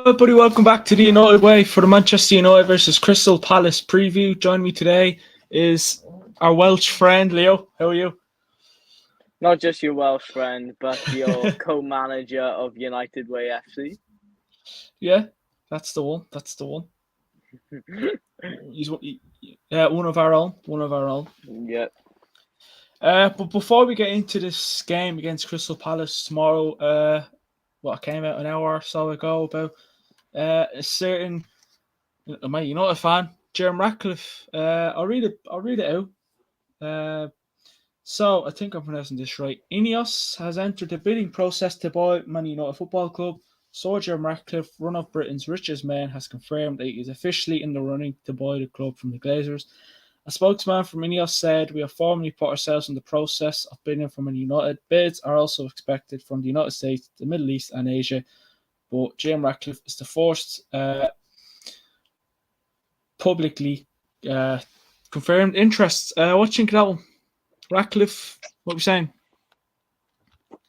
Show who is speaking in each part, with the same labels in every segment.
Speaker 1: Everybody, welcome back to the United Way for the Manchester United versus Crystal Palace preview. Joining me today is our Welsh friend, Leo. How are you?
Speaker 2: Not just your Welsh friend, but your co-manager of United Way FC.
Speaker 1: Yeah, that's the one. That's the one. He's one of our own. One of our own.
Speaker 2: Yep.
Speaker 1: But before we get into this game against Crystal Palace tomorrow, what came out an hour or so ago about a certain United fan, Jeremy Ratcliffe. I'll read it. I'll read it out. So I think I'm pronouncing this right. Ineos has entered the bidding process to buy Man United Football Club. Sir Jim Ratcliffe, one of Britain's richest men, has confirmed that he is officially in the running to buy the club from the Glazers. A spokesman from Ineos said, "We have formally put ourselves in the process of bidding for Man United. Bids are also expected from the United States, the Middle East and Asia. But Jim Ratcliffe is the first publicly confirmed interest." What do you think of that one? Ratcliffe, what are we saying?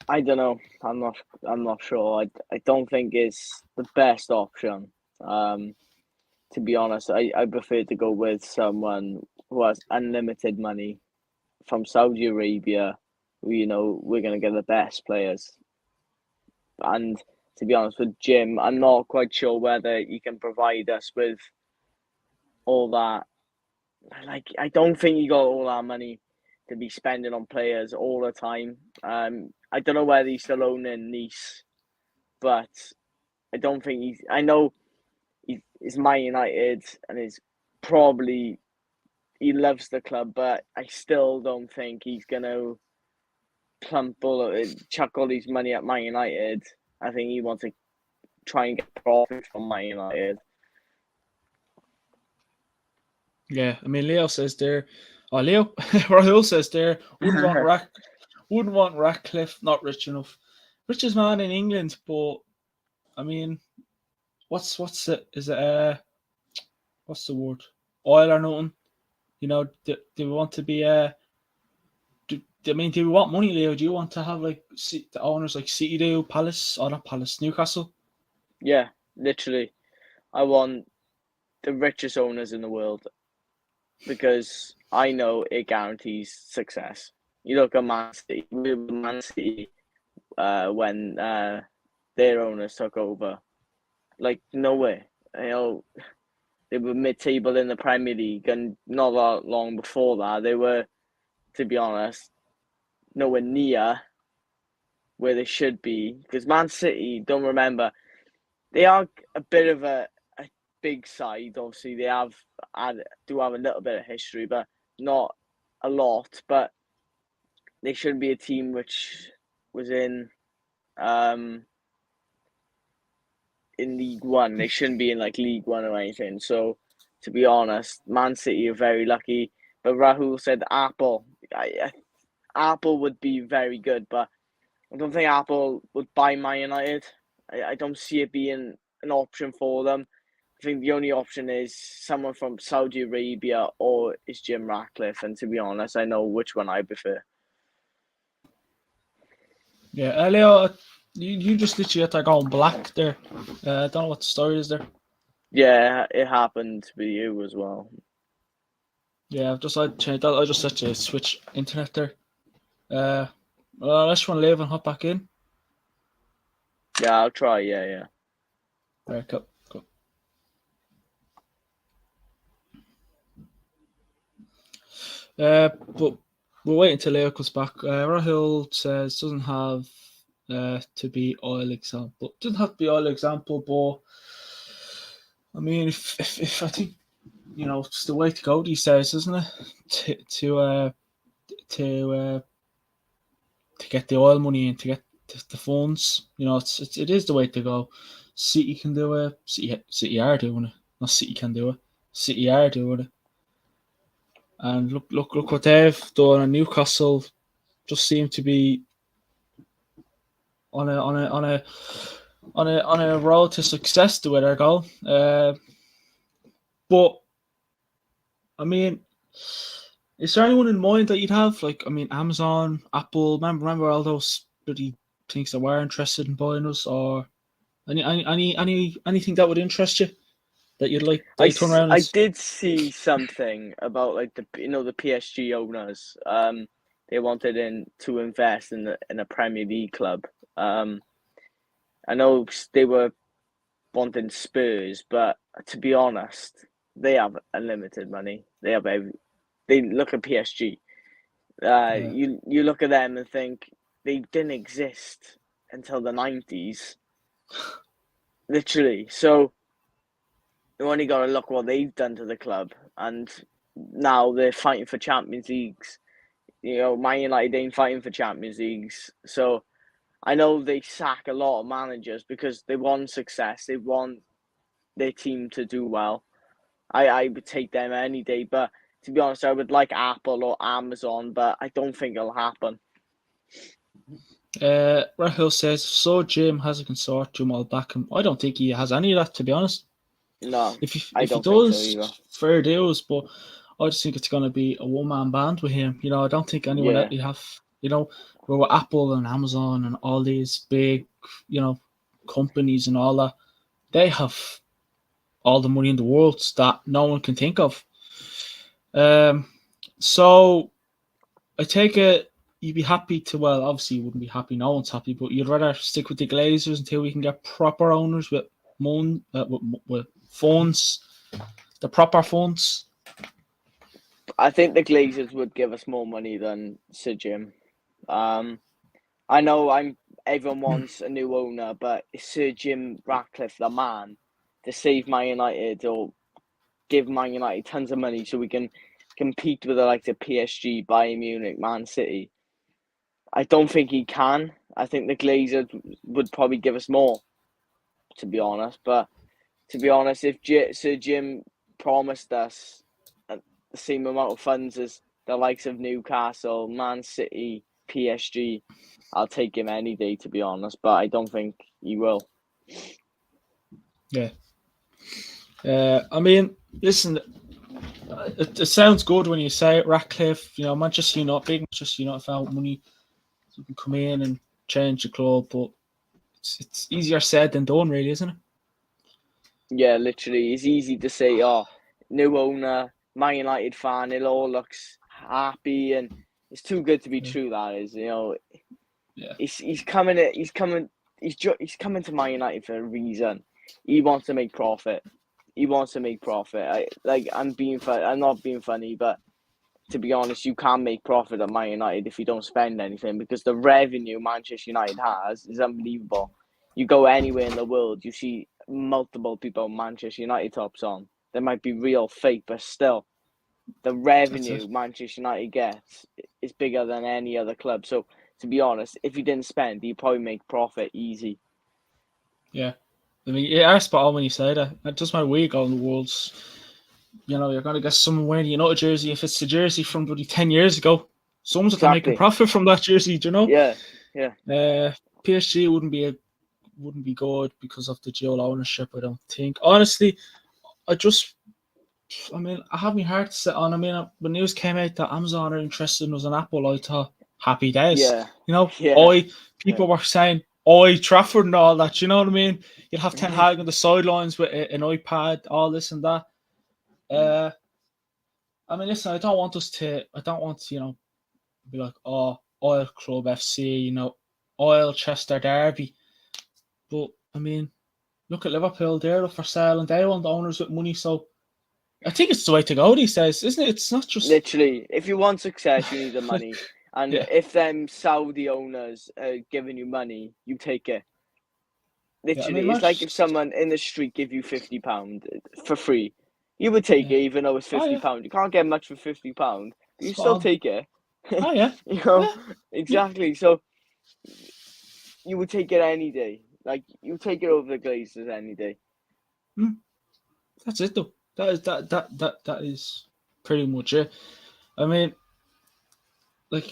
Speaker 2: I don't know. I'm not sure. I don't think it's the best option. To be honest, I prefer to go with someone who has unlimited money from Saudi Arabia. We're gonna get the best players. And to be honest with Jim, I'm not quite sure whether he can provide us with all that. Like, I don't think he got all that money to be spending on players all the time. I don't know whether he's still owning Nice, but I don't think he's. I know he's Man United and he loves the club, but I still don't think he's gonna chuck all his money at Man United. I think he wants to try and get profit from Man United.
Speaker 1: Yeah, I mean, Leo says there. Oh, Leo, Rahul says there. Wouldn't want Ratcliffe. Not rich enough. Richest man in England, but I mean, what's it? Is it what's the word? Oil or nothing? Do we want to be do we want money, Leo? Do you want to have like the owners like City do, Palace, or not Palace, Newcastle?
Speaker 2: Yeah, literally. I want the richest owners in the world because I know it guarantees success. You look at Man City, when their owners took over. Like, no way. They were mid-table in the Premier League, and not that long before that, they were, to be honest, nowhere near where they should be. Because Man City, don't remember, they are a bit of a big side. Obviously, do have a little bit of history, but not a lot. But they shouldn't be a team which was in League One. They shouldn't be in like League One or anything. So, to be honest, Man City are very lucky. But Rahul said Apple. Apple would be very good, but I don't think Apple would buy Man United. I don't see it being an option for them. I think the only option is someone from Saudi Arabia or is Jim Ratcliffe. And to be honest, I know which one I prefer.
Speaker 1: Yeah, Leo, you just literally had to go black there. I don't know what the story is there.
Speaker 2: Yeah, it happened to be you as well.
Speaker 1: Yeah, I just had to switch internet there. Unless you want to leave and hop back in.
Speaker 2: Yeah, I'll try. Yeah.
Speaker 1: Right, cool. But we'll wait until Leo comes back. Rahul says doesn't have to be oil example. Doesn't have to be oil example, but I mean, if I think it's the way to go these days, isn't it? To get the oil money and to get the funds, it is the way to go. City can do it. City are doing it. Not City can do it. City are doing it. And look what they've done. And Newcastle just seem to be on a road to success to where they're going. But I mean, is there anyone in mind that you'd have? Like, I mean, Amazon, Apple. Remember all those bloody things that were interested in buying us, or Anything that would interest you that you'd like they turn around
Speaker 2: I
Speaker 1: and
Speaker 2: did see something about like the PSG owners. They wanted to invest in a Premier League club. I know they were wanting Spurs, but to be honest, they have unlimited money. They look at PSG.
Speaker 1: yeah.
Speaker 2: You look at them and think they didn't exist until the 90s, literally. So you only got to look what they've done to the club, and now they're fighting for Champions Leagues. Man United ain't fighting for Champions Leagues, so I know they sack a lot of managers because they want success. They want their team to do well. I would take them any day, but to be honest, I would like Apple or Amazon, but I don't think it'll happen.
Speaker 1: Rahul says, so Jim has a consortium all back him. I don't think he has any of that, to be honest.
Speaker 2: No, I
Speaker 1: If he
Speaker 2: don't think so
Speaker 1: does,
Speaker 2: either.
Speaker 1: fair deals, but I just think it's going to be a one-man band with him. I don't think anyone
Speaker 2: Yeah.
Speaker 1: else you have, where with Apple and Amazon and all these big, companies and all that, they have all the money in the world that no one can think of. So I take it you'd be happy to, well, obviously you wouldn't be happy, no one's happy, but you'd rather stick with the Glazers until we can get proper owners with phones, the proper phones.
Speaker 2: I think the Glazers would give us more money than Sir Jim. I know everyone wants a new owner, but is Sir Jim Ratcliffe the man to save Man United or give Man United tons of money so we can compete with the likes of PSG, Bayern Munich, Man City? I don't think he can. I think the Glazers would probably give us more, to be honest. But to be honest, if Sir Jim promised us the same amount of funds as the likes of Newcastle, Man City, PSG, I'll take him any day, to be honest. But I don't think he will.
Speaker 1: Yeah. I mean, listen, it sounds good when you say it, Ratcliffe. Manchester United, big Manchester United found money, so you can come in and change the club, but it's easier said than done, really, isn't it?
Speaker 2: Yeah, literally, it's easy to say, oh, new owner, Man United fan, it all looks happy, and it's too good to be true. That is,
Speaker 1: Yeah.
Speaker 2: He's coming to Man United for a reason. He wants to make profit. I'm not being funny, but to be honest, you can't make profit at Man United if you don't spend anything, because the revenue Manchester United has is unbelievable. You go anywhere in the world, you see multiple people Manchester United tops on. There might be real fake, but still, the revenue Manchester United gets is bigger than any other club. So, to be honest, if you didn't spend, you'd probably make profit easy.
Speaker 1: Yeah. I mean, yeah, I spot on when you say that. It doesn't matter where you go in the world. You're going to get someone wearing the United jersey. If it's the jersey from 10 years ago, someone's going to make a profit from that jersey, do you know?
Speaker 2: Yeah.
Speaker 1: PSG wouldn't be good because of the dual ownership, I don't think. Honestly, I have my heart set on. I mean, when news came out that Amazon are interested in us on Apple, I thought, happy days.
Speaker 2: Yeah.
Speaker 1: People were saying, Oi, Trafford and all that, you know what I mean? You'd have Ten Hag on the sidelines with an iPad, all this and that. I mean, listen, I don't want to, be like, oh, Oil Club FC, Oil Chester Derby. But, I mean, look at Liverpool, they're up for sale and they want owners with money, so I think it's the way to go these days, isn't it? It's not just...
Speaker 2: Literally, if you want success, you need the money. And
Speaker 1: Yeah.
Speaker 2: if them Saudi owners are giving you money, you take it. Literally, it's like if someone in the street give you £50 for free, you would take it even though it's £50. You can't get much for £50, but you still take it.
Speaker 1: Oh, yeah.
Speaker 2: Exactly. So you would take it any day. Like, you take it over the Glazers any day.
Speaker 1: That's it, though. That is pretty much it. I mean, like,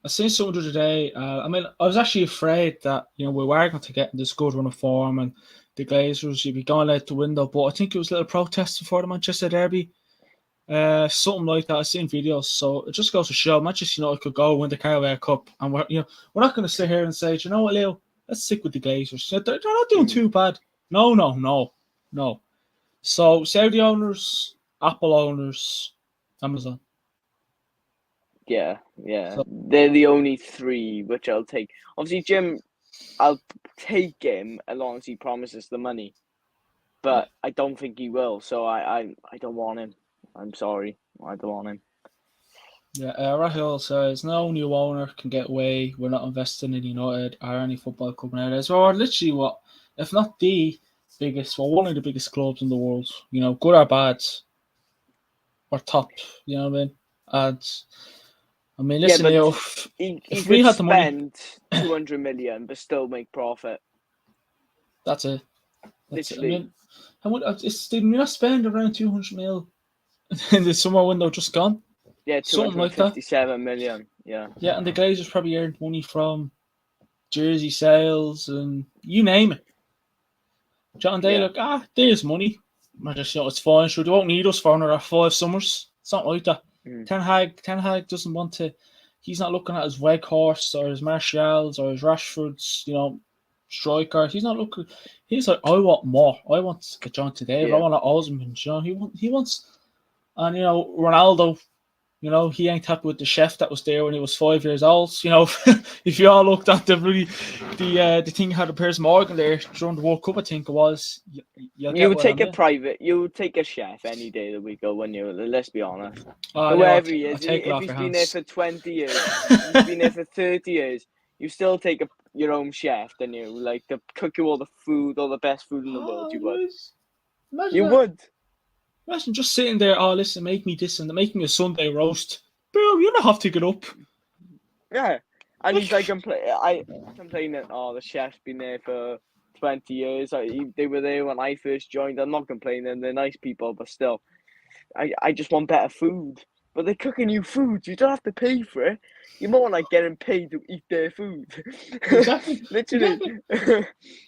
Speaker 1: I seen something the other day. I was actually afraid that we were going to get this good run of form and the Glazers would be going out the window. But I think it was little protests before the Manchester Derby, something like that. I've seen videos, so it just goes to show Manchester United could go win the Carabao Cup, and we're not going to sit here and say, do you know what, Leo? let's stick with the Glazers. They're not doing too bad. No. So Saudi owners, Apple owners, Amazon.
Speaker 2: Yeah.
Speaker 1: So
Speaker 2: They're the only three which I'll take. Obviously, Jim, I'll take him as long as he promises the money, but I don't think he will. So I don't want him. I'm sorry, I don't want him.
Speaker 1: yeah, Rahul says no new owner can get away. We're not investing in United or any football club nowadays. Well, we're literally what, if not the biggest, well, one of the biggest clubs in the world. You know, good or bad, we're top. You know what I mean? And I mean,
Speaker 2: Yeah,
Speaker 1: listen,
Speaker 2: but
Speaker 1: Leo,
Speaker 2: he
Speaker 1: if we
Speaker 2: could
Speaker 1: had the money,
Speaker 2: spend 200 million but still make profit.
Speaker 1: that's it. That's it. I
Speaker 2: Literally.
Speaker 1: mean, how much? Did we not spend around 200 mil in the summer window just gone?
Speaker 2: Yeah,
Speaker 1: Something like that.
Speaker 2: 257 million. Yeah.
Speaker 1: Yeah, and the Glazers probably earned money from jersey sales and you name it. John Day,
Speaker 2: Yeah.
Speaker 1: look, there's money. I just, it's fine. Sure, they won't need us for another 5 summers. It's not like that.
Speaker 2: Mm.
Speaker 1: Ten Hag doesn't want to. He's not looking at his Weghorst or his Martials or his Rashfords, striker. He's not looking. He's like, I want more. I want a John David. I
Speaker 2: Yeah.
Speaker 1: want an Osman. He wants, and Ronaldo. He ain't happy with the chef that was there when he was 5 years old. If you all looked at the thing how the Piers Morgan there during the World Cup, I think it was. You'll
Speaker 2: You
Speaker 1: get
Speaker 2: would
Speaker 1: what I
Speaker 2: take a
Speaker 1: mean.
Speaker 2: private. You would take a chef any day of the week, or when you. Let's be honest.
Speaker 1: Oh, no,
Speaker 2: Whoever he
Speaker 1: I'll
Speaker 2: is,
Speaker 1: take it
Speaker 2: if
Speaker 1: off
Speaker 2: he's
Speaker 1: your
Speaker 2: been there
Speaker 1: hands.
Speaker 2: for 20 years, if he's been there for 30 years, you still take your own chef, don't you? Like to cook you all the food, all the best food in the world. You would.
Speaker 1: Imagine
Speaker 2: You
Speaker 1: that.
Speaker 2: would.
Speaker 1: Imagine just sitting there. Oh, listen, make me this and make me a Sunday roast. Boom, you don't have to get up.
Speaker 2: Yeah. And he's like complaining. Oh, the chef's been there for 20 years. They were there when I first joined. I'm not complaining. They're nice people, but still, I just want better food. But they're cooking you food. You don't have to pay for it. You're more like getting paid to eat their food.
Speaker 1: Exactly.
Speaker 2: Literally.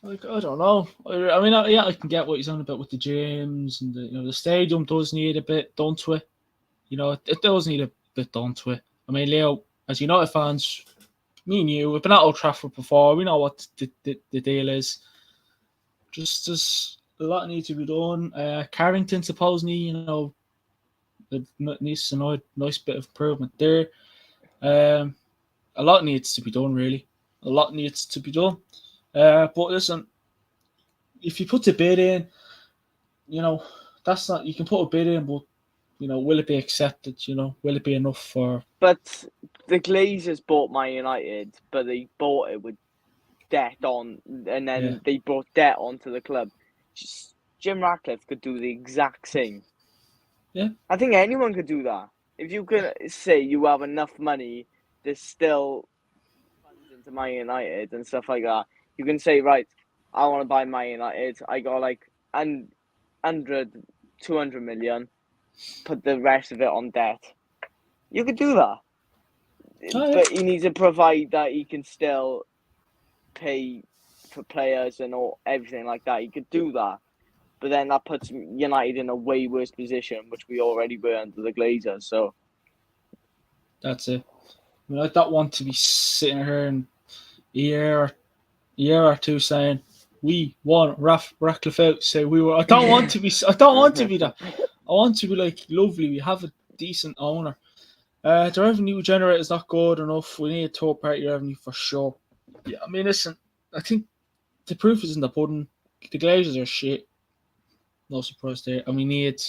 Speaker 1: Like, I don't know. I mean, yeah, I can get what he's on about with the gyms and the stadium does need a bit done to it. It does need a bit done to it. I mean, Leo, as United fans, me and you, we've been at Old Trafford before. We know what the deal is. Just there's a lot needs to be done. Carrington supposedly, it needs a nice bit of improvement there. A lot needs to be done, really. A lot needs to be done. But listen, if you put the bid in, that's not. You can put a bid in, but will it be accepted? Will it be enough for?
Speaker 2: But the Glazers bought Man United, but they bought it with debt on, and then they brought debt onto the club. Jim Ratcliffe could do the exact same.
Speaker 1: Yeah.
Speaker 2: I think anyone could do that. If you can say you have enough money to still funds into Man United and stuff like that, you can say, right, I want to buy Man United. I got like 100, 200 million, put the rest of it on debt. You could do that.
Speaker 1: Oh, yeah.
Speaker 2: But he needs to provide that he can still pay for players and everything like that. He could do that. But then that puts United in a way worse position, which we already were under the Glazers. So
Speaker 1: that's it. I mean, I don't want to be sitting here in a year or two saying we want Ratcliffe out. Say we were. I don't want to be. I don't want to be that. I want to be like, lovely. We have a decent owner. The revenue generator is not good enough. We need a third party revenue for sure. Yeah, I mean, listen. I think the proof is in the pudding. The Glazers are shit. No surprise there. And we need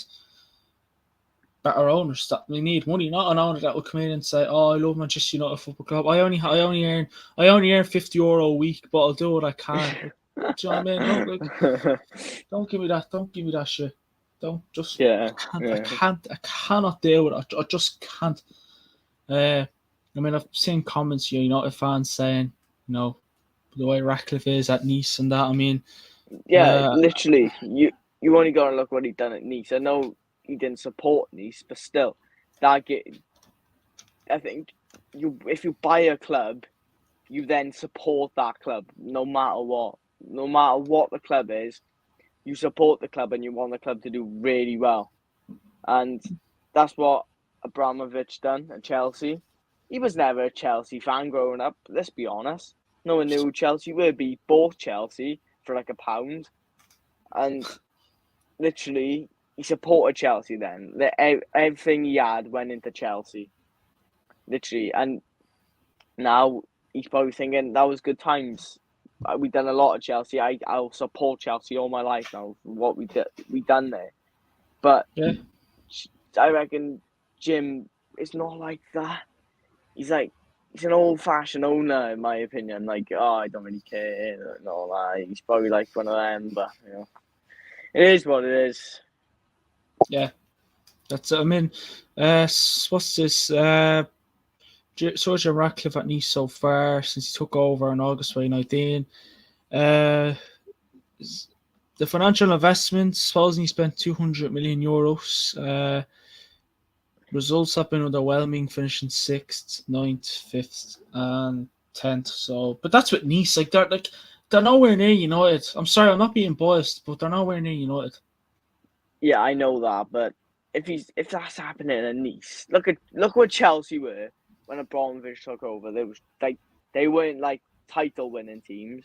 Speaker 1: better owners. That we need money, not an owner that will come in and say, "Oh, I love Manchester United Football Club. I only earn €50 a week, but I'll do what I can." Do you know what I mean? Don't give me that. Don't give me that shit. Don't just.
Speaker 2: yeah,
Speaker 1: I cannot deal with it. I just can't. I mean, I've seen comments here, United fans saying, the way Ratcliffe is at Nice and that. I mean,
Speaker 2: literally, you only got to look what he done at Nice. I know he didn't support Nice, but still, I think if you buy a club, you then support that club no matter what. No matter what the club is, you support the club and you want the club to do really well. And that's what Abramovich done at Chelsea. He was never a Chelsea fan growing up, let's be honest. no one knew who Chelsea were. But he bought Chelsea for like £1, and literally he supported Chelsea. Then everything he had went into Chelsea, literally, and now he's probably thinking that was good times. We've done a lot of Chelsea. I'll support Chelsea all my life now. What we done there, but
Speaker 1: Yeah.
Speaker 2: I reckon Jim is not like that. He's an old-fashioned owner, in my opinion. Like, oh, I don't really care and all that. He's probably like one of them, but it is what it is.
Speaker 1: Yeah. That's I mean, what's this? Sergeant Ratcliffe at Nice so far since he took over in August 2019. The financial investments, supposing he spent €200 million. Results have been underwhelming, finishing 6th, 9th, 5th, and 10th. So, but that's with Nice. They're nowhere near United. I'm sorry, I'm not being biased, but they're nowhere near United.
Speaker 2: Yeah, I know that, but if that's happening at Nice, look what Chelsea were when Abramovich took over. They weren't like title winning teams.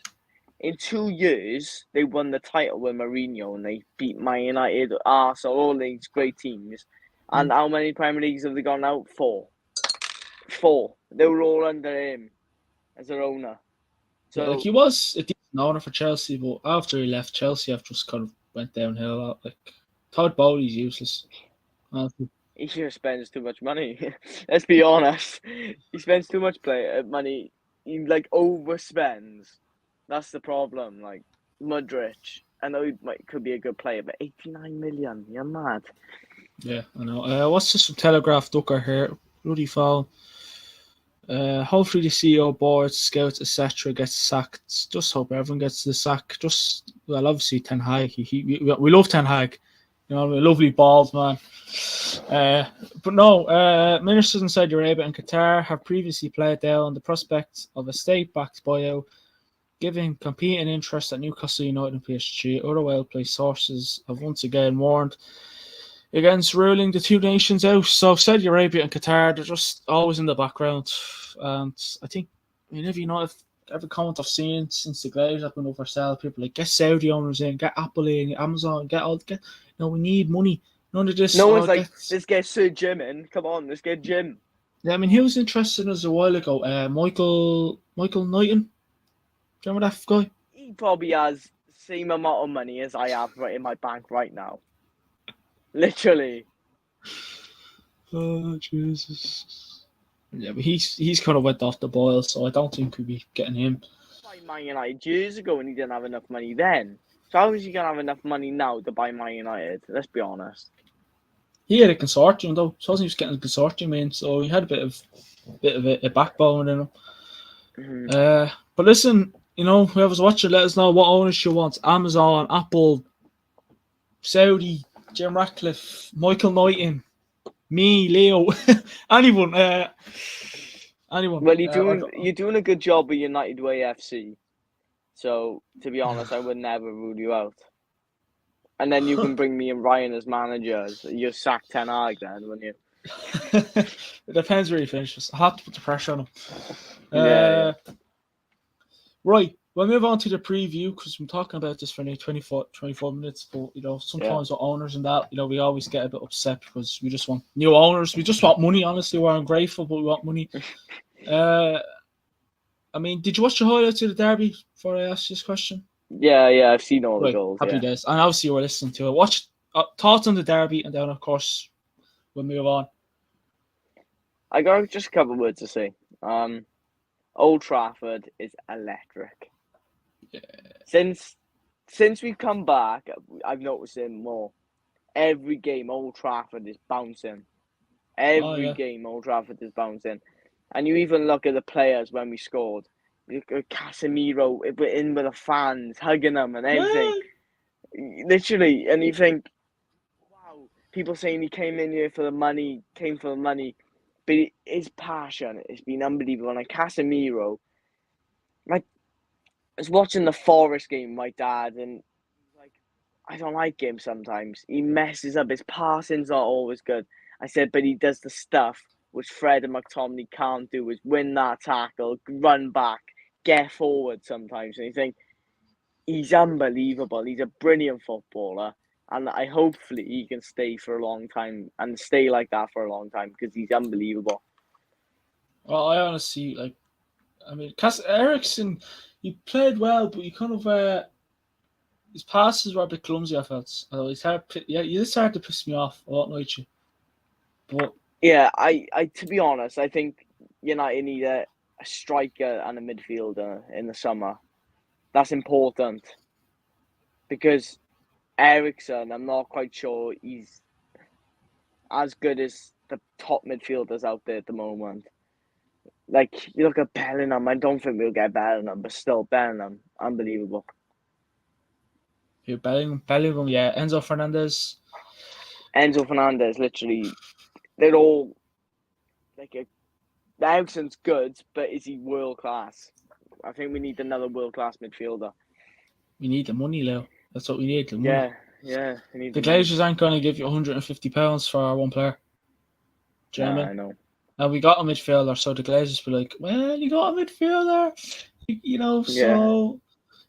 Speaker 2: In 2 years, they won the title with Mourinho, and they beat Man United, Arsenal, all these great teams. And how many Premier Leagues have they gone out? 4. 4. They were all under him as their owner.
Speaker 1: Yeah,
Speaker 2: So
Speaker 1: he was a decent owner for Chelsea, but after he left Chelsea, I've just kind of went downhill. Todd Bowley's useless. Honestly.
Speaker 2: he just spends too much money. Let's be honest. He spends too much money. He overspends. That's the problem. Like Mudrich, I know could be a good player, but 89 million. You're mad.
Speaker 1: Yeah, I know. What's this from Telegraph Ducker here? Rudy Fowl. Hopefully the CEO, board, scouts, etc. gets sacked. Just hope everyone gets the sack. Obviously Ten Hag. We love Ten Hag. A lovely bald man. But no, ministers in Saudi Arabia and Qatar have previously played down the prospect of a state-backed buyout, giving competing interest at Newcastle United and PSG. Other well-placed sources have once again warned against ruling the two nations out. So Saudi Arabia and Qatar, they're just always in the background. And I think, every comment I've seen since the Glazers have been over sale, people like, get Saudi owners in, get Apple in, Amazon, we need money. None of this.
Speaker 2: No one's like, let's get Sir Jim in. Come on, let's get Jim.
Speaker 1: Yeah, I mean, he was interested in us a while ago. Michael Knighton. Do you remember that guy?
Speaker 2: He probably has the same amount of money as I have right in my bank right now. Literally.
Speaker 1: Oh, Jesus. Yeah, but he's kind of went off the boil, so I don't think we'll be getting him.
Speaker 2: Buy Man United years ago and he didn't have enough money then. So how is he going to have enough money now to buy Man United? Let's be honest.
Speaker 1: He had a consortium, though. So he was getting a consortium in, so he had a bit of a backbone in him.
Speaker 2: Mm-hmm.
Speaker 1: But listen, whoever's watching, let us know what owners you want. Amazon, Apple, Saudi, Jim Ratcliffe, Michael Knighton, me, Leo, anyone. Anyone.
Speaker 2: Well, you're doing a good job with United Way FC. So, to be honest, I would never rule you out. And then you can bring me and Ryan as managers. You sack Ten Hag then, wouldn't you?
Speaker 1: It depends where he finishes. I have to put the pressure on him.
Speaker 2: Yeah.
Speaker 1: Right, we'll move on to the preview because I'm talking about this for nearly 24 minutes. But sometimes with owners and that, we always get a bit upset because we just want new owners. We just want money. Honestly, we're ungrateful, but we want money. I mean, did you watch the highlights of the derby before I asked you this question?
Speaker 2: Yeah, I've seen all the goals.
Speaker 1: Happy days. And obviously, you were listening to it. Watch thoughts on the derby, and then, of course, we'll move on.
Speaker 2: I got just a couple of words to say. Old Trafford is electric.
Speaker 1: Yeah.
Speaker 2: Since we've come back, I've noticed it more. Every game, Old Trafford is bouncing. Every game, Old Trafford is bouncing. And you even look at the players when we scored. Casemiro in with the fans, hugging them and everything. Yeah. Literally, and you think, wow, people saying he came for the money, but his passion has been unbelievable. And Casemiro, I was watching the Forest game with my dad, and I don't like him sometimes. He messes up. His passing's not always good. I said, but he does the stuff which Fred and McTominay can't do, is win that tackle, run back, get forward sometimes, and you think he's unbelievable. He's a brilliant footballer, and hopefully he can stay for a long time and stay like that for a long time because he's unbelievable.
Speaker 1: Well, I honestly like. I mean, Ericsson, he played well, but he kind of his passes were a bit clumsy. I felt. Although he's hard. Yeah, it's hard to piss me off. I won't lie to you. But
Speaker 2: Yeah, I to be honest, I think United need a striker and a midfielder in the summer. That's important because Ericsson, I'm not quite sure he's as good as the top midfielders out there at the moment. Like, you look at Bellingham, I don't think we'll get Bellingham, but still, Bellingham, unbelievable.
Speaker 1: yeah, Bellingham, yeah, Enzo Fernandez.
Speaker 2: Enzo Fernandez, literally, they're all like Ericsson's good, but is he world class? I think we need another world class midfielder.
Speaker 1: We need the money, Leo. That's what we need. The money.
Speaker 2: Yeah, we need
Speaker 1: The
Speaker 2: the money.
Speaker 1: Glazers aren't going to give you £150 for our one player. Do you know what I mean?
Speaker 2: I know.
Speaker 1: And we got a midfielder, so the Glazers be like, well, you got a midfielder, you know, so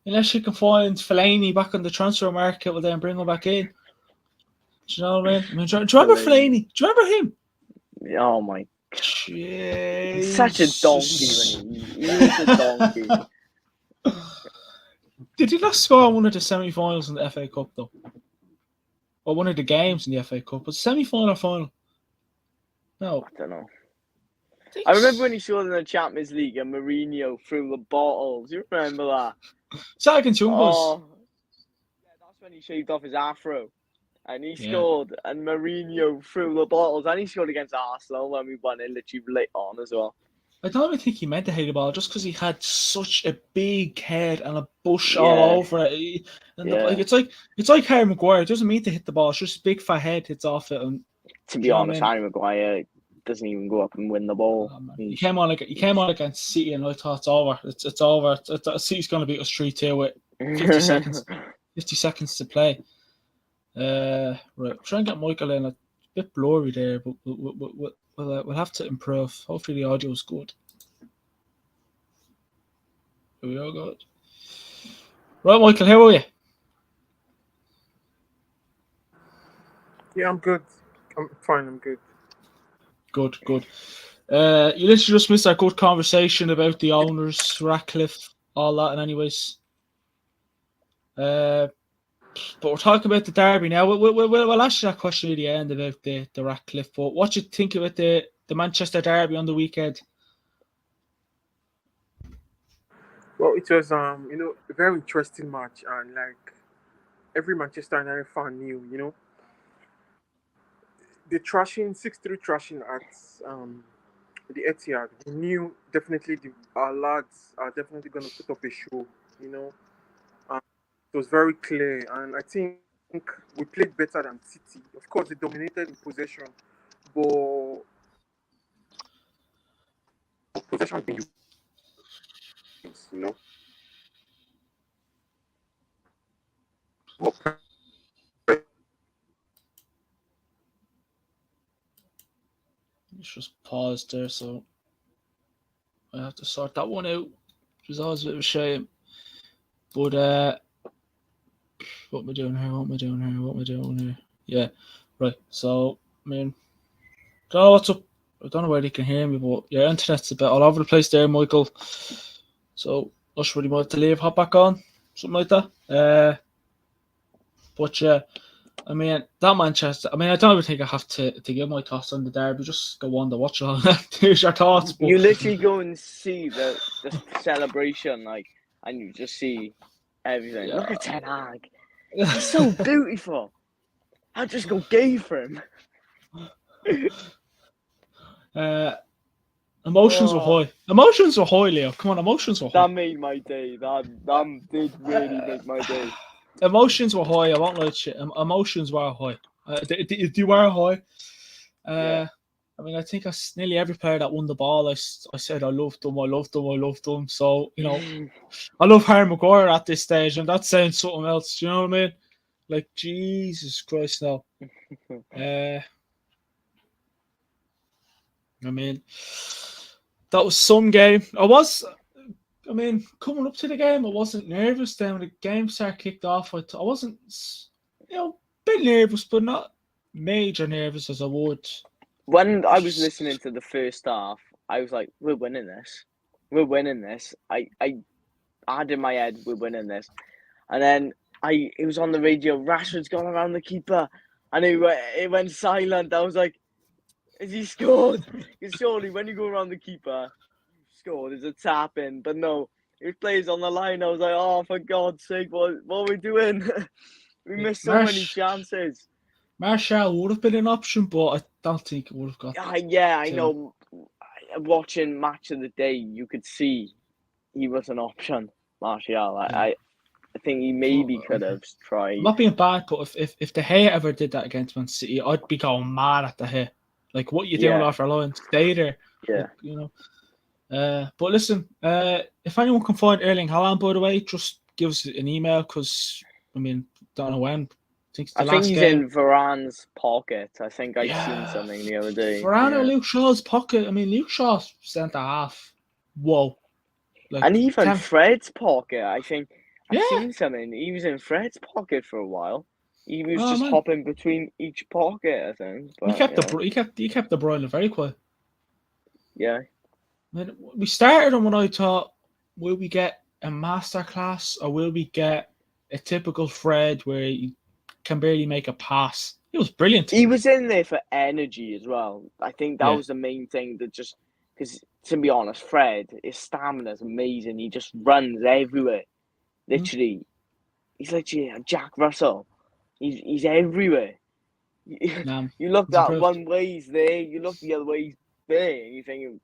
Speaker 2: Yeah.
Speaker 1: unless you can find Fellaini back on the transfer market, well, then bring him back in. Do you know what I mean? Do you remember Fellaini? Do you remember him?
Speaker 2: Oh my!
Speaker 1: Jesus.
Speaker 2: He's such a donkey when he is a donkey.
Speaker 1: Did he not score one of the semi-finals in the FA Cup though? Or one of the games in the FA Cup? Was it semi-final or final? No.
Speaker 2: I don't know. I remember when he scored in the Champions League and Mourinho threw the bottles. You remember that?
Speaker 1: Is that against Young Boys?
Speaker 2: Yeah, that's when he shaved off his afro. And he scored, and Mourinho threw the bottles, and he scored against Arsenal when we won it literally late on as well.
Speaker 1: I don't even think he meant to hit the ball, just because he had such a big head and a bush all over it. And it's like Harry Maguire. It doesn't mean to hit the ball; it's just a big fat head hits off it. And
Speaker 2: to be honest, Harry Maguire doesn't even go up and win the ball.
Speaker 1: He came on against City, and I thought it's over. It's over. City's going to beat us 3-2 with 50 seconds. 50 seconds to play. Right, try and get Michael in. A bit blurry there, but we'll have to improve. Hopefully the audio is good. Here we are, good. Right, Michael, how are you?
Speaker 3: Yeah, I'm good. I'm fine. I'm good.
Speaker 1: Good. You literally just missed our good conversation about the owners, Ratcliffe, all that, and anyways. But we're talking about the derby now. We'll ask you that question at the end about the Ratcliffe. But what do you think about the Manchester derby on the weekend?
Speaker 3: Well, it was a very interesting match, and like every Manchester United fan knew, the trashing 6-3 trashing at the Etihad. We knew definitely our lads are definitely going to put up a show. It was very clear, and I think we played better than City. Of course, they dominated in possession, but possession being used. But
Speaker 1: Let's just pause there, so I have to sort that one out, which is always a bit of a shame. But what am I doing here? Yeah, right. So I mean, don't know what's up. I don't know whether you can hear me, but your internet's a bit all over the place there, Michael. So not sure whether you might have to leave, hop back on, something like that. But yeah, I mean that Manchester. I mean, I don't even think I have to give my thoughts on the derby. Just go on to watch it all. Here's your thoughts. But
Speaker 2: you literally go and see the celebration, and you just see everything. Yeah. Look at Ten Hag. He's so beautiful. I'd just go gay for him.
Speaker 1: Emotions were high. Emotions were high, Leo. Come on, emotions were high.
Speaker 2: That made my day. That did really make my day.
Speaker 1: Emotions were high. I won't lie to you. Emotions were high. They were high. I mean, I think nearly every player that won the ball, I said I loved them. So, I love Harry Maguire at this stage, and that's saying something else. Do you know what I mean? Like, Jesus Christ, now. I mean, that was some game. I mean, coming up to the game, I wasn't nervous. Then when the game started kicked off, I wasn't, a bit nervous, but not major nervous as I would.
Speaker 2: When I was listening to the first half, I was like, "We're winning this. We're winning this." I had in my head, "We're winning this," and then it was on the radio. Rashford's gone around the keeper, and it went silent. I was like, "Has he scored?" Because surely when you go around the keeper, you score. There's a tap in, but no, it plays on the line. I was like, "Oh, for God's sake, what are we doing?" We missed so many chances.
Speaker 1: Martial would have been an option, but I don't think it would have got.
Speaker 2: I know. Watching Match of the Day, you could see he was an option, Martial. I think he maybe could have tried.
Speaker 1: I'm not being bad, but if De Gea ever did that against Man City, I'd be going mad at De Gea. Like, what you doing after line? Stay there.
Speaker 2: Yeah.
Speaker 1: Like, but listen, if anyone can find Erling Haaland, by the way, just give us an email because, I mean, don't know when.
Speaker 2: I think he's in Varane's pocket. I think I've seen something the other day.
Speaker 1: Varane or Luke Shaw's pocket. I mean, Luke Shaw's centre half. Whoa.
Speaker 2: Like, and even Fred's pocket, I think. I've seen something. He was in Fred's pocket for a while. He was just hopping between each pocket, I think. But,
Speaker 1: he kept the Bruyne very quiet.
Speaker 2: Yeah.
Speaker 1: I mean, we started on when I thought, will we get a masterclass or will we get a typical Fred where he can barely make a pass? He was brilliant.
Speaker 2: He was in there for energy as well. I think that was the main thing that just because, to be honest, Fred, his stamina is amazing. He just runs everywhere. Literally, he's like Jack Russell. He's everywhere. You look that one way he's there, you look the other way he's there, and you think,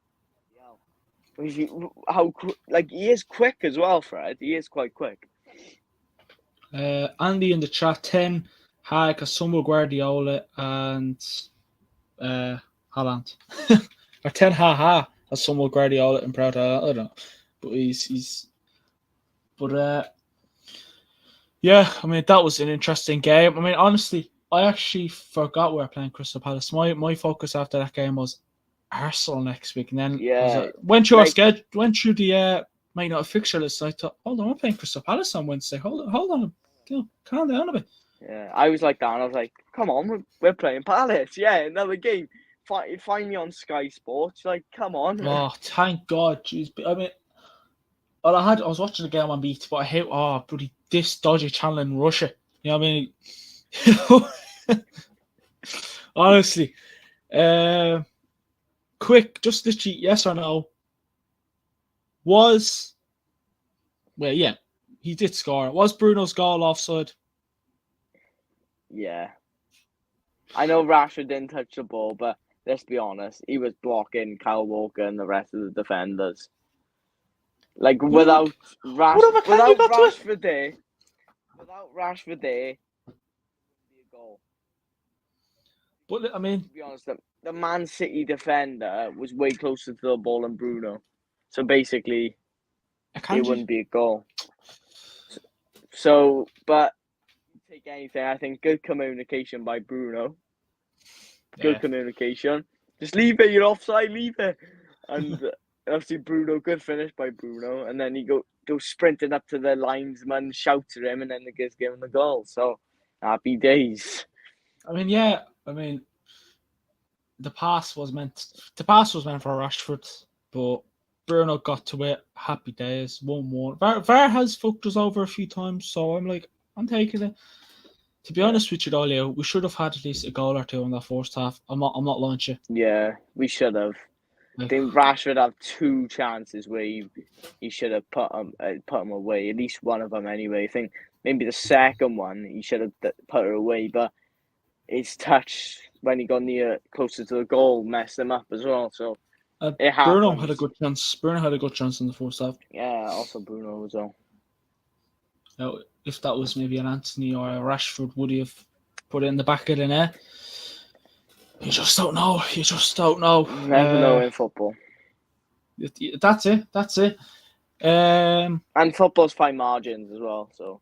Speaker 2: he is quick as well, Fred. He is quite quick.
Speaker 1: Andy in the chat, 10 Hag, Asumbo Guardiola, and Haaland. Or 10 Asumbo Guardiola and Proud. I don't know, but he's. But yeah, I mean that was an interesting game. I mean, honestly, I actually forgot we were playing Crystal Palace. My focus after that game was Arsenal next week, and then went through our schedule, went through the Man United fixture list. I thought, hold on, we're playing Crystal Palace on Wednesday. Hold on, calm down a bit.
Speaker 2: Yeah, I was like that, and I was like, come on, we're playing Palace. Yeah, another game. Find me on Sky Sports. Like, come on.
Speaker 1: Oh, thank God, jeez. I mean. Well, I was watching the game on beat, but I hate bloody this dodgy channel in Russia. You know what I mean? Honestly, quick, just literally, yes or no. He did score. Was Bruno's goal offside?
Speaker 2: Yeah, I know Rashford didn't touch the ball, but let's be honest, he was blocking Kyle Walker and the rest of the defenders. Like without Rashford there, it would be a goal.
Speaker 1: But I mean,
Speaker 2: to be honest, the Man City defender was way closer to the ball than Bruno, so basically, it wouldn't be a goal. So, but take anything, I think good communication by Bruno. Good communication. Just leave it. You're offside. Leave it. And. Obviously, Bruno, good finish by Bruno, and then he goes sprinting up to the linesman, shouts at him, and then the guys give him the goal. So, happy days.
Speaker 1: I mean, the pass was meant for Rashford, but Bruno got to it. Happy days, 1-1. VAR has fucked us over a few times, so I'm taking it. To be honest with you, Leo, we should have had at least a goal or two in that first half. I'm not lying to you.
Speaker 2: Yeah, we should have. I think Rashford had 2 chances where he should have put them away. At least one of them, anyway. I think maybe the second one he should have put her away, but his touch when he got closer to the goal messed him up as well. So it happened.
Speaker 1: Bruno had a good chance. In the first half.
Speaker 2: Yeah, also Bruno as well.
Speaker 1: Now, if that was maybe an Anthony or a Rashford, would he have put it in the back of the net? You just don't know.
Speaker 2: Never know in football.
Speaker 1: That's it.
Speaker 2: And football's fine margins as well. So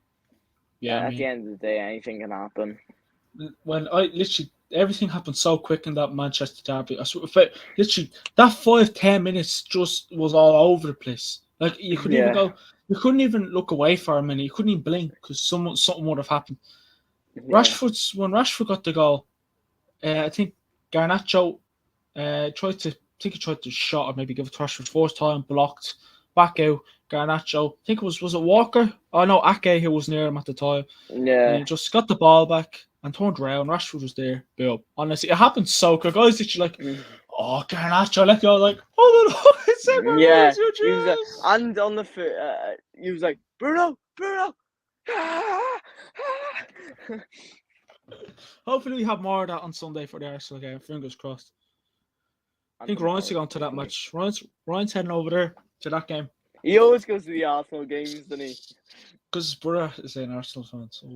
Speaker 1: yeah,
Speaker 2: at the end of the day, anything can happen.
Speaker 1: When everything happened so quick in that Manchester derby. I swear, literally that 5-10 minutes just was all over the place. Like you couldn't even go, you couldn't even look away for him, and you couldn't even blink because something would have happened.
Speaker 2: Yeah.
Speaker 1: When Rashford got the goal, I think Garnacho tried to shot or maybe give it to Rashford first time, blocked, back out. Garnacho, I think was it Walker? Oh no, Ake who was near him at the time. And he just got the ball back and turned around. Rashford was there. Boom. Honestly, it happened so quick. I was literally like, oh, Garnacho, let go. Like, oh no, it's
Speaker 2: Yeah,
Speaker 1: your
Speaker 2: he was
Speaker 1: chance.
Speaker 2: and on the foot, he was like, Bruno.
Speaker 1: Hopefully, we have more of that on Sunday for the Arsenal game. Fingers crossed. I think Ryan's going to that match. Ryan's heading over there to that game.
Speaker 2: He always goes to the Arsenal games, doesn't he?
Speaker 1: Because his brother is an Arsenal fan. So,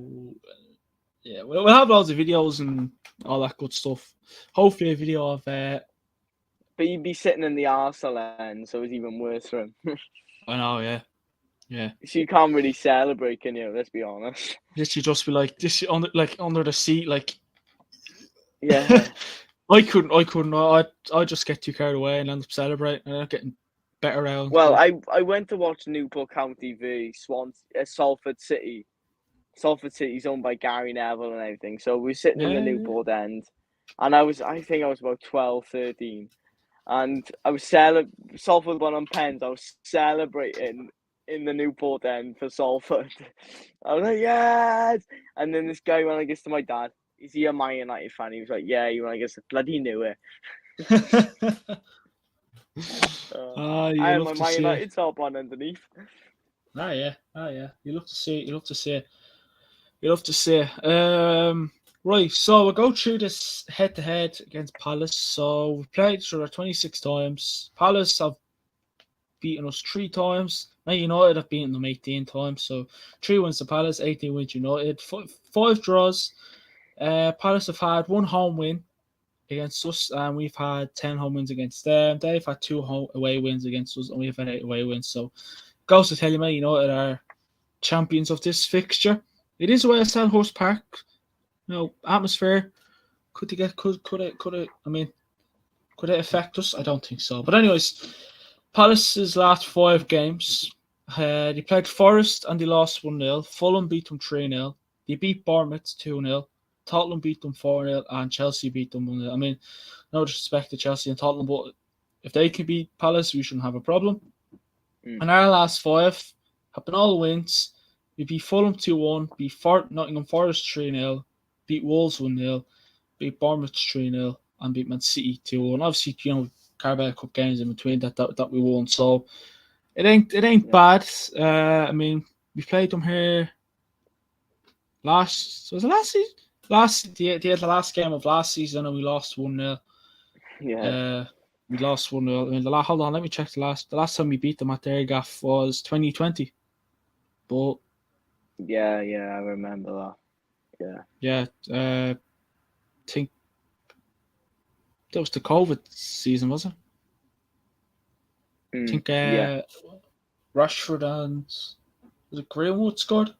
Speaker 1: yeah, we'll have loads of videos and all that good stuff. Hopefully, a video of.
Speaker 2: But he'd be sitting in the Arsenal end, so it's even worse for him.
Speaker 1: I know, yeah. Yeah.
Speaker 2: So you can't really celebrate, can you? Let's be honest.
Speaker 1: Literally just be like this under the seat, like.
Speaker 2: Yeah.
Speaker 1: I couldn't. I just get too carried away and end up celebrating and end up getting better rounds.
Speaker 2: Well,
Speaker 1: but...
Speaker 2: I went to watch Newport County v Salford City. Salford City's owned by Gary Neville and everything. So we were sitting in the Newport end, and I think I was about 12, 13. And I was Salford won on pens. I was celebrating in the Newport end for Salford. I was like, yes! And then this guy, when I gets to my dad, is he a Man United fan? He was like, yeah, you want to get bloody knew it. I had my Man United top on underneath.
Speaker 1: Yeah. You love to see it. Right, so we'll go through this head-to-head against Palace. So we've played each other 26 times. Palace have beaten us 3 times. Man United have beaten them 18 times. So 3 wins to Palace, 18 wins United. 5 draws. Palace have had 1 home win against us, and we've had 10 home wins against them. They've had 2 away wins against us, and we've had 8 away wins. So goes to tell you, Man United are champions of this fixture. It is away at Selhurst Park. Atmosphere. Could it affect us? I don't think so. But anyways, Palace's last 5 games, they played Forest and they lost 1-0. Fulham beat them 3-0. They beat Bournemouth 2-0. Tottenham beat them 4-0 and Chelsea beat them 1-0. I mean, no disrespect to Chelsea and Tottenham, but if they can beat Palace, we shouldn't have a problem. And our last 5 have been all wins. We beat Fulham 2-1, beat Nottingham Forest 3-0, beat Wolves 1-0, beat Bournemouth 3-0, and beat Man City 2-1. Obviously, Carabao Cup games in between that we won. So it ain't bad. I mean, we played them here last season? The last game of last season, and we lost 1-0.
Speaker 2: Yeah.
Speaker 1: We lost 1-0. I mean, hold on, let me check the last time we beat them at their gaff was 2020. But
Speaker 2: yeah, I remember that.
Speaker 1: Yeah. I think that was the COVID season, was it? I think Rashford and was it Greenwood scored?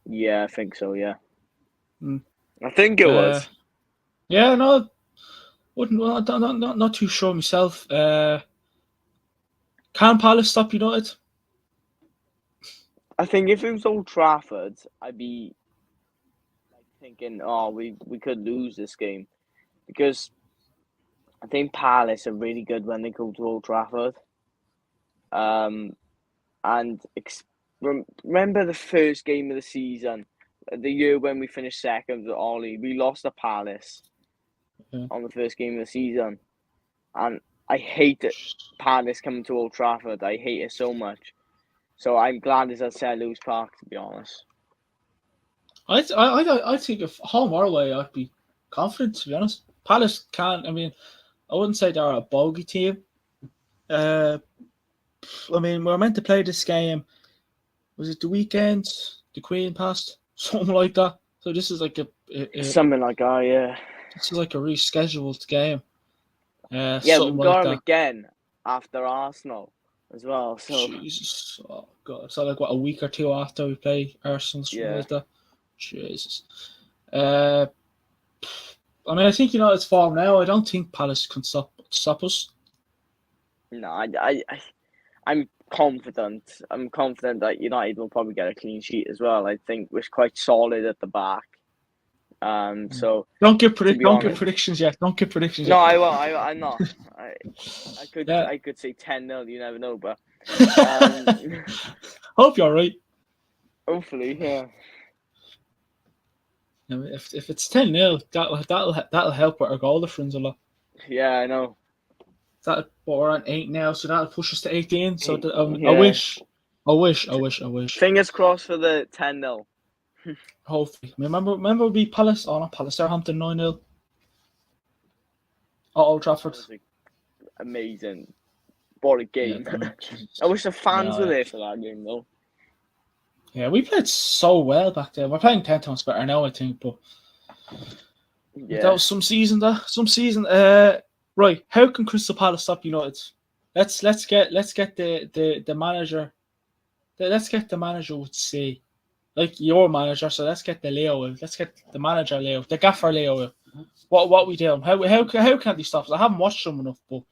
Speaker 2: Yeah, I think so. Yeah, I think it was.
Speaker 1: Yeah, no, not too sure myself. Can Palace stop United?
Speaker 2: I think if it was Old Trafford, I'd be like thinking, oh, we could lose this game, because I think Palace are really good when they go to Old Trafford. And remember the first game of the season, the year when we finished second at Ollie, we lost to Palace on the first game of the season, and I hate it. Palace coming to Old Trafford, I hate it so much. So I'm glad it's at Selhurst Park, to be honest.
Speaker 1: I think if home or away, I'd be confident, to be honest. Palace can't. I mean, I wouldn't say they're a bogey team. I mean, we're meant to play this game. Was it the weekend? The Queen passed, something like that. So this is like
Speaker 2: something like that, yeah.
Speaker 1: This is like a rescheduled game.
Speaker 2: Yeah,
Speaker 1: we've
Speaker 2: got them again after Arsenal as well. So
Speaker 1: Jesus, oh god, so like what, a week or 2 after we play Arsenal, something like that. Jesus. I mean, I think it's form now. I don't think Palace can stop us.
Speaker 2: No, I'm confident. I'm confident that United will probably get a clean sheet as well. I think we're quite solid at the back. So
Speaker 1: Don't give
Speaker 2: to be honest,
Speaker 1: predictions yet. Don't give predictions
Speaker 2: no,
Speaker 1: yet.
Speaker 2: I won't. I'm not.
Speaker 1: Yeah.
Speaker 2: I could say 10-0. You never know, but
Speaker 1: Hope you're right.
Speaker 2: hopefully, yeah.
Speaker 1: If it's 10-0, that'll help with our goal difference a lot.
Speaker 2: Yeah, I know.
Speaker 1: But we're on 8 now, so that'll push us to 18. So I
Speaker 2: Yeah.
Speaker 1: wish.
Speaker 2: Fingers crossed for the 10-0.
Speaker 1: Hopefully, remember we beat Palace. Oh, not Palace. Southampton 9-0 at Old Trafford.
Speaker 2: That was amazing. What a
Speaker 1: Yeah,
Speaker 2: game.
Speaker 1: I mean, Jesus.
Speaker 2: I wish the fans were
Speaker 1: Yeah.
Speaker 2: there for that game though.
Speaker 1: Yeah, we played so well back then. We're playing 10 times better now, I think. But that
Speaker 2: Yeah.
Speaker 1: was some season. Right. How can Crystal Palace stop United? Let's get the manager. Let's get the manager with C, like your manager. So let's get the Leo out. Let's get the manager Leo, the gaffer Leo out. What we do? How can they stop us? I haven't watched them enough, but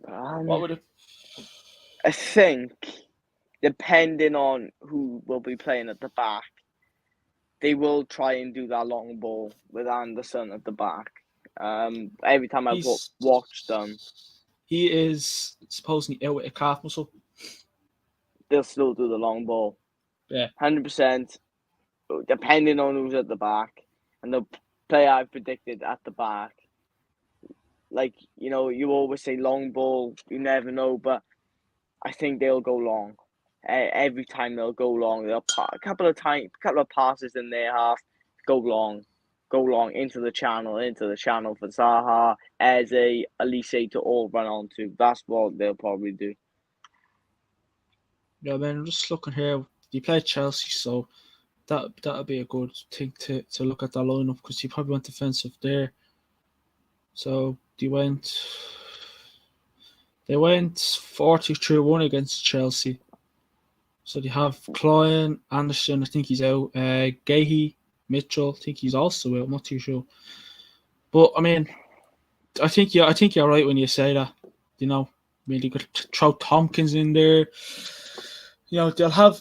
Speaker 1: what would it?
Speaker 2: I think, depending on who will be playing at the back, they will try and do that long ball with Anderson at the back. Every time I've watched them,
Speaker 1: he is supposedly out with a calf muscle.
Speaker 2: They'll still do the long ball.
Speaker 1: Yeah,
Speaker 2: 100%. Depending on who's at the back, and the player I've predicted at the back. Like, you always say long ball, you never know, but I think they'll go long. Every time they'll go long, they'll a couple of passes in their half, go long into the channel for Zaha, Eze, Elise to all run onto. That's what they'll probably do.
Speaker 1: Yeah, man. I'm just looking here. He played Chelsea, so that'll be a good thing to look at that lineup because he probably went defensive there. So they went 43-1 against Chelsea. So they have Klein, Anderson, I think he's out. Gahey, Mitchell, I think he's also out. I'm not too sure. But I mean, I think you're right when you say that. I mean, they could throw Tompkins in there. They'll have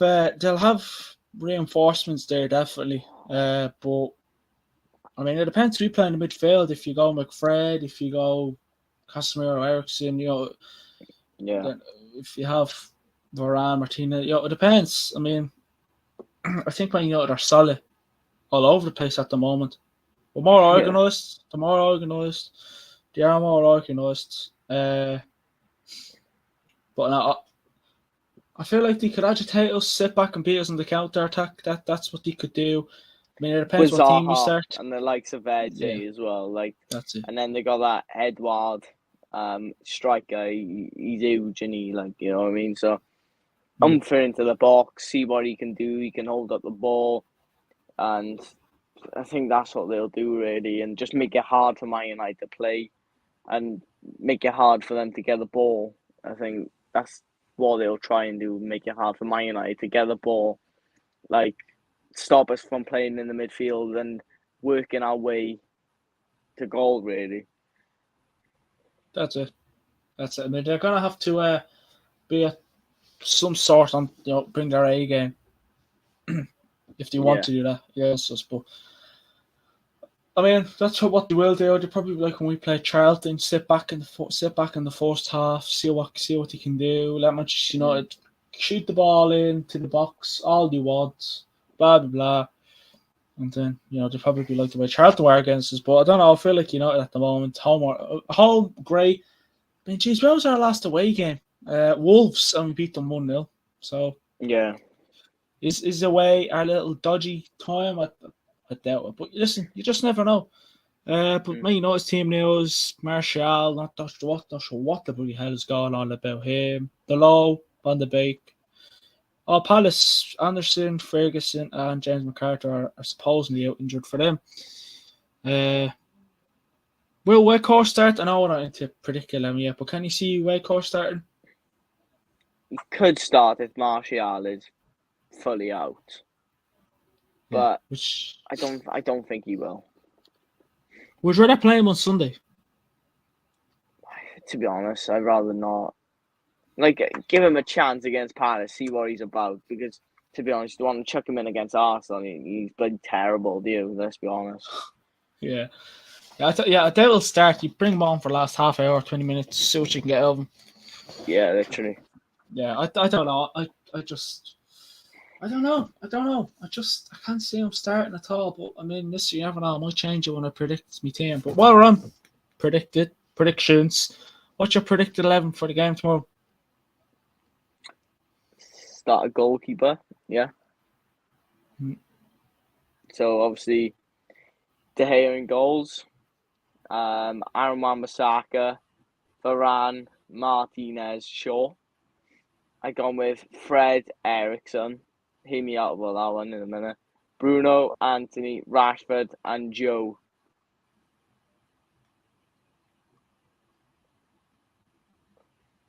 Speaker 1: reinforcements there definitely. But I mean, it depends who you play in the midfield. If you go McFred, if you go Casemiro, Ericsson,
Speaker 2: Yeah.
Speaker 1: if you have Varane, Martinez, it depends. I mean, I think when they're solid all over the place at the moment. We're more organised. They're more organised. They are more organised. But now, I feel like they could agitate us, sit back and beat us in the counter attack. That's what they could do. I mean, it depends
Speaker 2: With
Speaker 1: what
Speaker 2: Zaha
Speaker 1: team we start.
Speaker 2: and the likes of Eze as well.
Speaker 1: That's it.
Speaker 2: And then they got that Edward striker. He's huge and you know what I mean? So fit into the box, see what he can do. He can hold up the ball. And I think that's what they'll do, really. And just make it hard for Man United to play and make it hard for them to get the ball. I think that's what they'll try and do, make it hard for Man United to get the ball. Stop us from playing in the midfield and working our way to goal, really.
Speaker 1: That's it. I mean, they're gonna have to be at some sort on bring their A game if they want to do that. Yes, but I mean that's what they will do. They probably like when we play Charlton, sit back in the first half, see what they can do. Let Manchester United shoot the ball into the box, all they want, blah blah blah. And then, they probably like the way Charlton were against us. But I don't know, I feel like United at the moment, home great. I mean, geez, when was our last away game? Wolves, and we beat them 1-0. So,
Speaker 2: yeah.
Speaker 1: Is away our little dodgy time? I doubt it. But listen, you just never know. But Man United's team now is Martial, not sure what the bloody hell is going on about him. The Low, Van de Beek. Palace, Anderson, Ferguson, and James McCarthy are supposedly out injured for them. Will Weghorst start? I know we're not into predicting them yet, but can you see Weghorst starting?
Speaker 2: He could start if Martial is fully out, but I don't think he will.
Speaker 1: Would you rather play him on Sunday?
Speaker 2: to be honest, I'd rather not. Like, give him a chance against Palace, see what he's about. Because, to be honest, you want to chuck him in against Arsenal, he's bloody terrible, do you? Let's be honest.
Speaker 1: Yeah. Yeah, I doubt he'll start. You bring him on for the last half hour, 20 minutes, see what you can get of him.
Speaker 2: Yeah, literally.
Speaker 1: Yeah, I don't know. I don't know. I can't see him starting at all. But I mean, this you never know. I might change it when I predict my team. But while we're on predictions, what's your predicted 11 for the game tomorrow?
Speaker 2: Start a goalkeeper, yeah. So obviously, De Gea in goals. Aaron Wan-Bissaka, Varane, Martinez, Shaw. I gone with Fred, Eriksson. Hear me out about that one in a minute. Bruno, Anthony, Rashford, and Joe.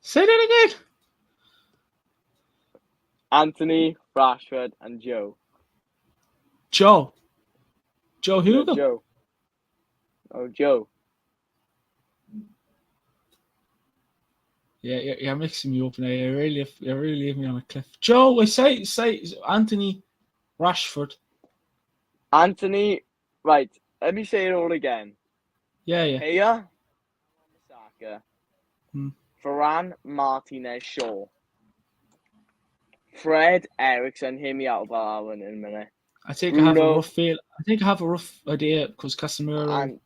Speaker 1: Say that again.
Speaker 2: Anthony, Rashford, and Joe.
Speaker 1: Joe
Speaker 2: Yeah,
Speaker 1: Hugo.
Speaker 2: Joe. Oh, Joe.
Speaker 1: Yeah, you're mixing me up now. You really leave me on a cliff. Joe, I say Anthony, Rashford.
Speaker 2: Anthony, right. Let me say it all again.
Speaker 1: Yeah.
Speaker 2: Gea, Wan-Bissaka,
Speaker 1: Hmm.
Speaker 2: Varane, Martinez, Shaw. Fred, Eriksson. Hear me out about that one in a minute.
Speaker 1: I think
Speaker 2: Bruno,
Speaker 1: I have a rough feel. I think I have a rough idea because Casemiro.
Speaker 2: and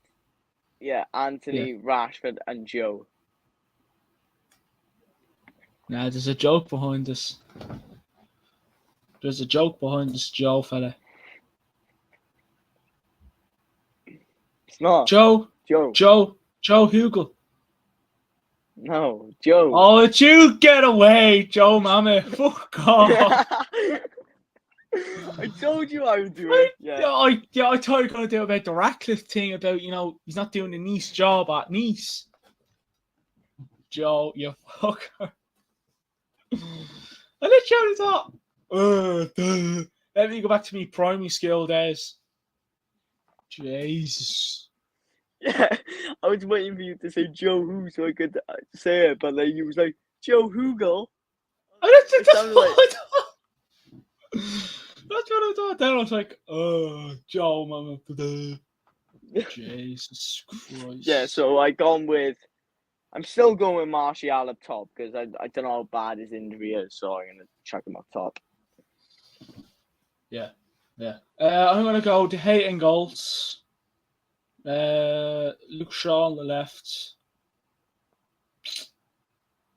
Speaker 2: Anthony, Rashford, and Joe.
Speaker 1: Nah, there's a joke behind this. There's a joke behind this Joe fella.
Speaker 2: It's not
Speaker 1: Joe Hugo.
Speaker 2: No, Joe.
Speaker 1: Oh, it's you get away, Joe Mama. Fuck off.
Speaker 2: I told you I would do it. Yeah.
Speaker 1: I thought you were going to do about the Ratcliffe thing about, he's not doing the Nice job at Nice. Joe, you fucker. I literally thought, let me go back to me primary school days. Jesus.
Speaker 2: Yeah, I was waiting for you to say Joe Who so I could say it, but then you was like, Joe Hugel.
Speaker 1: It
Speaker 2: sounded like...
Speaker 1: That's what I thought. Then I was like, Joe, Mama. Jesus Christ.
Speaker 2: Yeah, so I'm still going with Martial up top because I don't know how bad his injury is, so I'm going to chuck him up top.
Speaker 1: Yeah. I'm going to go De Gea in goals. Luke Shaw on the left.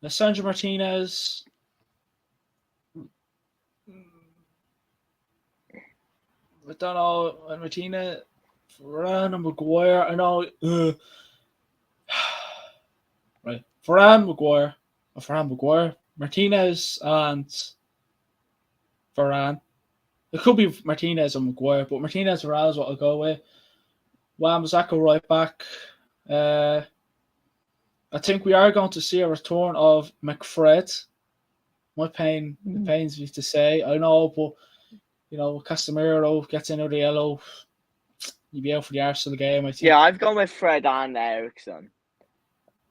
Speaker 1: Lissandro Martinez. I don't know. And Martinez. Varane and Maguire. I know. Right. Varane, Maguire. Martinez and Varane. It could be Martinez and Maguire, but Martinez Varane is what I'll go with. Wan-Bissaka right back. I think we are going to see a return of McFred. It pains me to say. I know, but Casemiro gets another yellow. He'll be out for the Arsenal game, I think.
Speaker 2: Yeah, I've gone with Fred and Eriksson.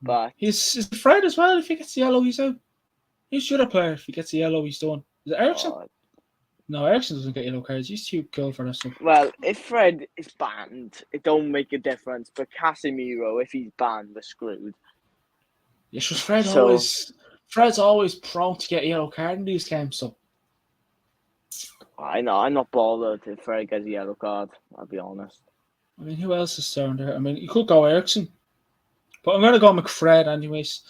Speaker 2: But
Speaker 1: he's Fred as well. If he gets the yellow, he's out. He's the other player. If he gets the yellow, he's done. Is it Eriksson? No, Eriksson doesn't get yellow cards. He's too cool for that stuff.
Speaker 2: Well, if Fred is banned, it don't make a difference. But Casemiro, if he's banned, we're screwed.
Speaker 1: Yeah, Fred's always prone to get a yellow card in these games. So
Speaker 2: I know, I'm not bothered if Fred gets a yellow card. I'll be honest.
Speaker 1: I mean, who else is down there? I mean, you could go Eriksson, but I'm gonna go McFred anyways.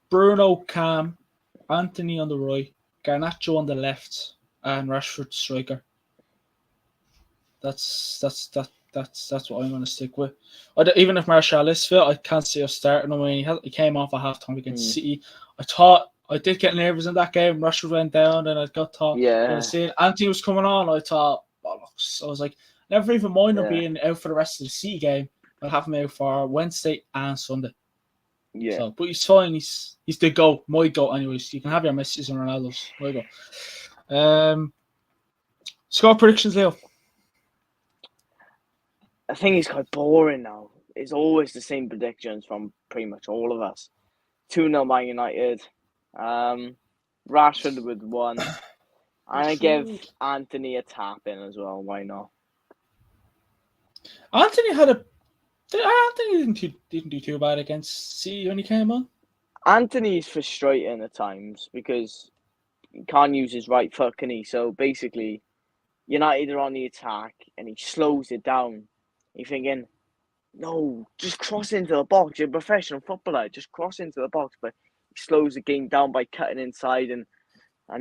Speaker 1: Bruno, Cam, Anthony on the right, Garnacho on the left, and Rashford striker. That's what I'm going to stick with. Even if Martial is fit, I can't see us starting him. I mean, he came off at halftime against City. I did get nervous in that game. Rashford went down, and I got thought.
Speaker 2: Yeah.
Speaker 1: I seen Anthony was coming on. I thought, bollocks. I was like, never even mind him being out for the rest of the City game. I'll have him out for Wednesday and Sunday.
Speaker 2: Yeah.
Speaker 1: So, but he's fine. He's the GOAT. My GOAT, anyways. You can have your Messi and Ronaldo's. My GOAT. Score predictions, Leo.
Speaker 2: I think he's quite boring now. it's always the same predictions from pretty much all of us. 2-0 Man United. Rashford with 1. And I give Anthony a tap in as well. Why not?
Speaker 1: Anthony didn't do too bad against City when he came on.
Speaker 2: Anthony's frustrating at times because he can't use his right foot, can he? So basically, United are on the attack and he slows it down. You're thinking, no, just cross into the box. You're a professional footballer. Just cross into the box. But he slows the game down by cutting inside and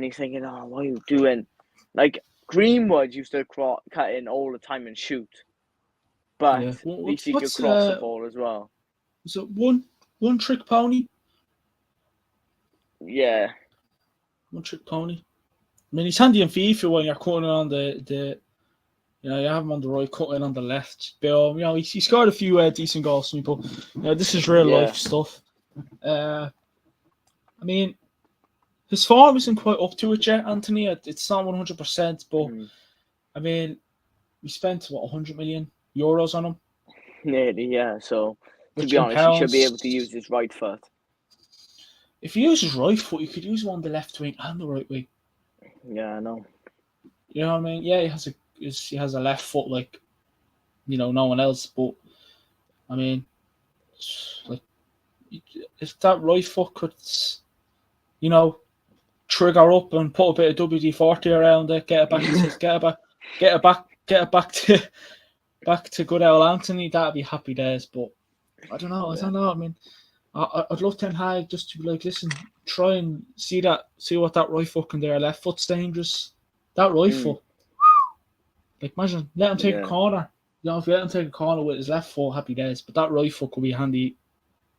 Speaker 2: he's thinking, oh, what are you doing? Like, Greenwood used to cut in all the time and shoot. But at least he could cross the ball as well.
Speaker 1: Was it one trick pony?
Speaker 2: Yeah.
Speaker 1: One trick pony. I mean, he's handy in FIFA when you're cutting on the you have him on the right, cutting on the left. But, he scored a few decent goals, but this is real life stuff. I mean, his form isn't quite up to it yet, Anthony. It's not 100%, but I mean, we spent 100 million euros on him.
Speaker 2: Nearly, yeah. So to be honest, he should be able to use his right foot.
Speaker 1: If he uses his right foot, he could use him on the left wing and the right wing.
Speaker 2: Yeah, I know.
Speaker 1: You know what I mean? Yeah, he has a left foot like no one else. But I mean, like if that right foot could, trigger up and put a bit of WD-40 around it, get it back to good old Anthony, that'd be happy days. But I don't know. I mean, I'd love Ten Hag just to be like, listen, try and see what that right foot can do. Left foot's dangerous. That right foot, like imagine let him take a corner. If you let him take a corner with his left foot, happy days. But that right foot could be handy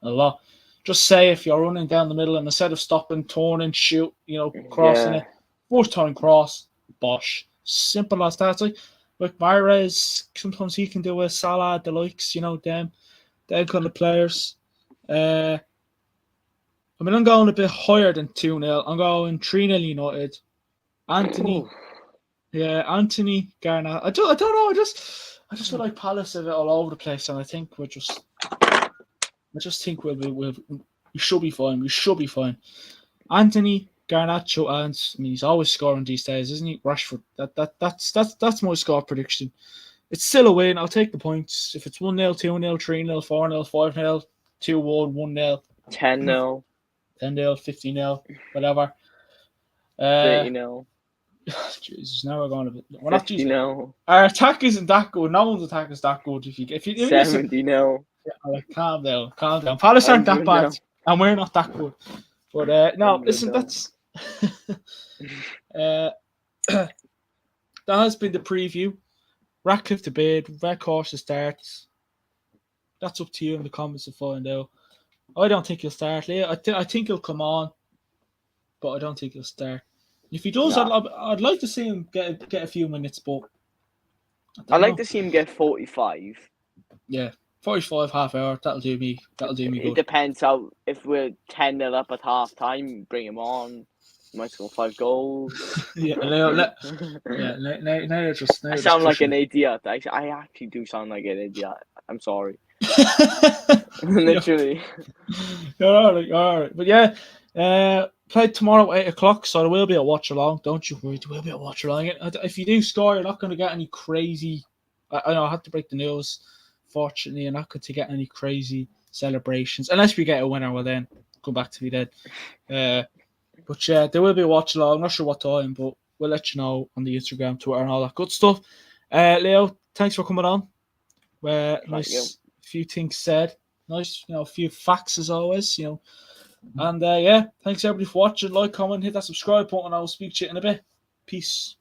Speaker 1: a lot. Just say if you're running down the middle and instead of stopping, turning, shoot, crossing it, first turn cross, bosh. Simple as that. Like Mahrez, sometimes he can do a Salah, the likes, them kind of players. I mean, I'm going a bit higher than 2-0. I'm going 3-0 United. Anthony, Anthony, Garnacho. I don't know. I just feel like Palace have it all over the place, and I think I just think we should be fine. We should be fine. Anthony, Garnacho, and I mean he's always scoring these days, isn't he? Rashford. That's my score prediction. It's still a win. I'll take the points. If it's 1-0, 2-0, 3-0, 4-0, 5-0, 2-1, 1-0,
Speaker 2: 10-0,
Speaker 1: 10-0, 15-0, whatever.
Speaker 2: 30-0.
Speaker 1: Jesus, now we're going a bit. We're not using.
Speaker 2: Our
Speaker 1: attack isn't that good. No one's attack is that good. If you
Speaker 2: 70-0.
Speaker 1: Calm down. Palace aren't that bad, and we're not that good. But no, listen, that's that has been the preview. Ratcliffe to bid, Weghorst starts. That's up to you in the comments to find out. I don't think he'll start. I think he'll come on, but I don't think he'll start. If he does, I'd like to see him get a few minutes, but
Speaker 2: I'd like to see him get 45.
Speaker 1: Yeah, 45, half hour. That'll do me good.
Speaker 2: It depends how. If we're 10-0 up at half time, bring him on. He might score 5 goals.
Speaker 1: Now
Speaker 2: I sound like an idiot. I actually do sound like an idiot. I'm sorry. Literally.
Speaker 1: All right. But yeah, play tomorrow at 8 o'clock, so there will be a watch along. Don't you worry, there will be a watch along. If you do score, you're not going to get any crazy. I know I had to break the news. Fortunately, you're not going to get any crazy celebrations unless we get a winner. Well, then go back to be dead. But yeah, there will be a watch along. I'm not sure what time, but we'll let you know on the Instagram, Twitter, and all that good stuff. Leo, thanks for coming on. Nice few things said. Nice, a few facts as always, And yeah, thanks everybody for watching. Like, comment, hit that subscribe button. I'll speak to you in a bit. Peace.